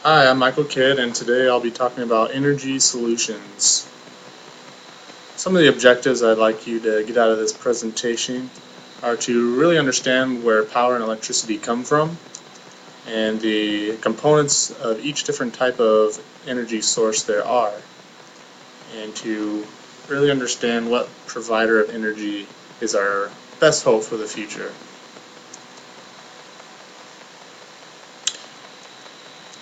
Hi, I'm Michael Kidd, and today I'll be talking about energy solutions. Some of the objectives I'd like you to get out of this presentation are to really understand where power and electricity come from and the components of each different type of energy source there are, and to really understand what provider of energy is our best hope for the future.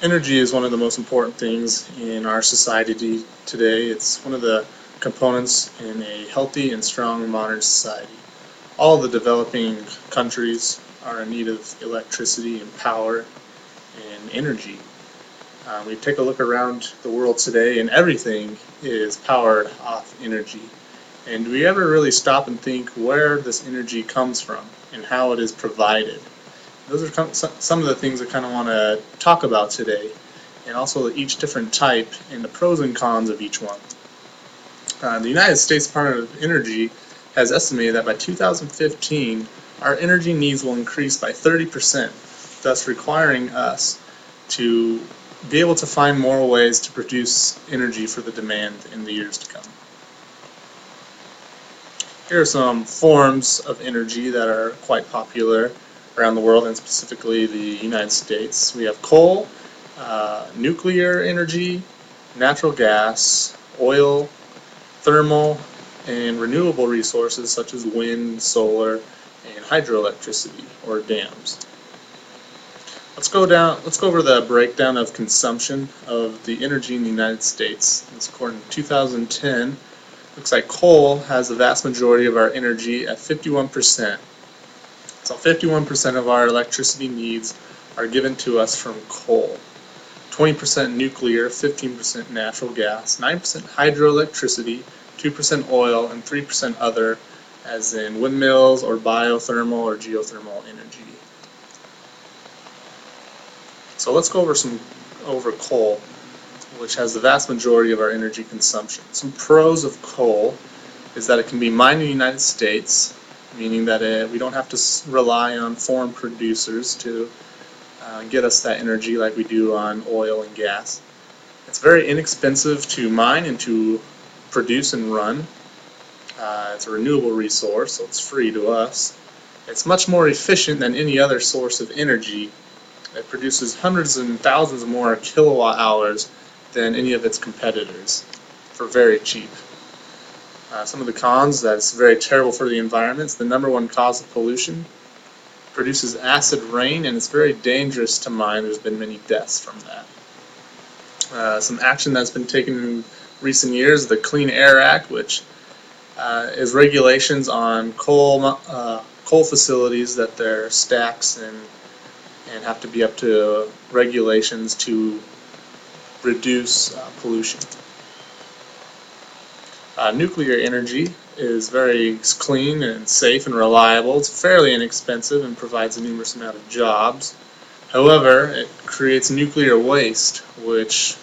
Energy is one of the most important things in our society today. It's one of the components in a healthy and strong modern society. All of the developing countries are in need of electricity and power and energy. We take a look around the world today and everything is powered off energy. And do we ever really stop and think where this energy comes from and how it is provided? Those are some of the things I kind of want to talk about today, and also each different type and the pros and cons of each one. The United States Department of Energy has estimated that by 2015, our energy needs will increase by 30%, thus requiring us to be able to find more ways to produce energy for the demand in the years to come. Here are some forms of energy that are quite popular around the world, and specifically the United States. We have coal, nuclear energy, natural gas, oil, thermal, and renewable resources such as wind, solar, and hydroelectricity or dams. Let's go over the breakdown of consumption of the energy in the United States. This according to 2010. Looks like coal has the vast majority of our energy at 51%. So 51% of our electricity needs are given to us from coal. 20% nuclear, 15% natural gas, 9% hydroelectricity, 2% oil, and 3% other, as in windmills or biothermal or geothermal energy. So let's go over coal, which has the vast majority of our energy consumption. Some pros of coal is that it can be mined in the United States, meaning that we don't have to rely on foreign producers to get us that energy like we do on oil and gas. It's very inexpensive to mine and to produce and run. It's a renewable resource, so it's free to us. It's much more efficient than any other source of energy. It produces hundreds and thousands more kilowatt hours than any of its competitors for very cheap. Some of the cons: that it's very terrible for the environment. It's the number one cause of pollution. It produces acid rain, and it's very dangerous to mine. There's been many deaths from that. Some action that's been taken in recent years: the Clean Air Act, which is regulations on coal facilities, that their stacks and have to be up to regulations to reduce pollution. Nuclear energy is very clean and safe and reliable. It's fairly inexpensive and provides a numerous amount of jobs. However, it creates nuclear waste, which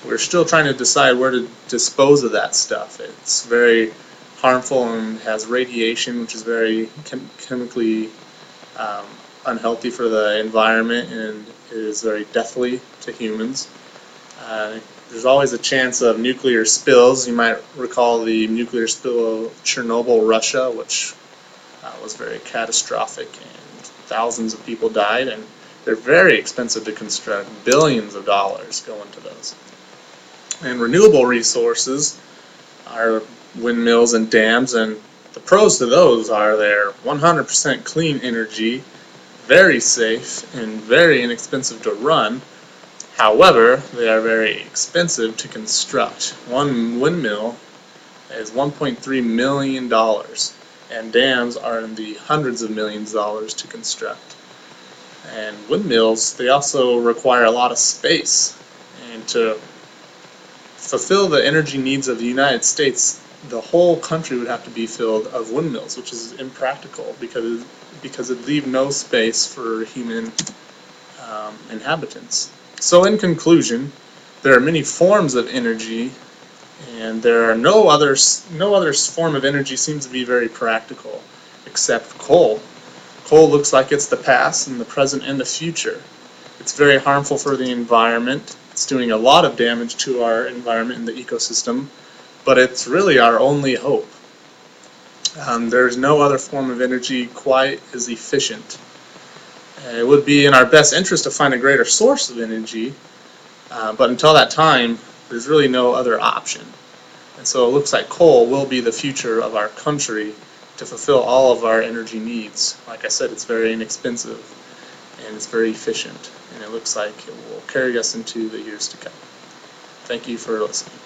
we're still trying to decide where to dispose of that stuff. It's very harmful and has radiation, which is very chemically unhealthy for the environment and is very deathly to humans. There's always a chance of nuclear spills. You might recall the nuclear spill of Chernobyl, Russia, which was very catastrophic, and thousands of people died, and they're very expensive to construct. Billions of dollars go into those. And renewable resources are windmills and dams, and the pros to those are they're 100% clean energy, very safe, and very inexpensive to run. However, they are very expensive to construct. One windmill is $1.3 million, and dams are in the hundreds of millions of dollars to construct. And windmills, they also require a lot of space. And to fulfill the energy needs of the United States, the whole country would have to be filled of windmills, which is impractical because it leaves no space for human inhabitants. So in conclusion, there are many forms of energy, and there are no other form of energy seems to be very practical except coal. Coal looks like it's the past and the present and the future. It's very harmful for the environment. It's doing a lot of damage to our environment and the ecosystem, but it's really our only hope. There's no other form of energy quite as efficient. It would be in our best interest to find a greater source of energy, but until that time, there's really no other option. And so it looks like coal will be the future of our country to fulfill all of our energy needs. Like I said, it's very inexpensive and it's very efficient, and it looks like it will carry us into the years to come. Thank you for listening.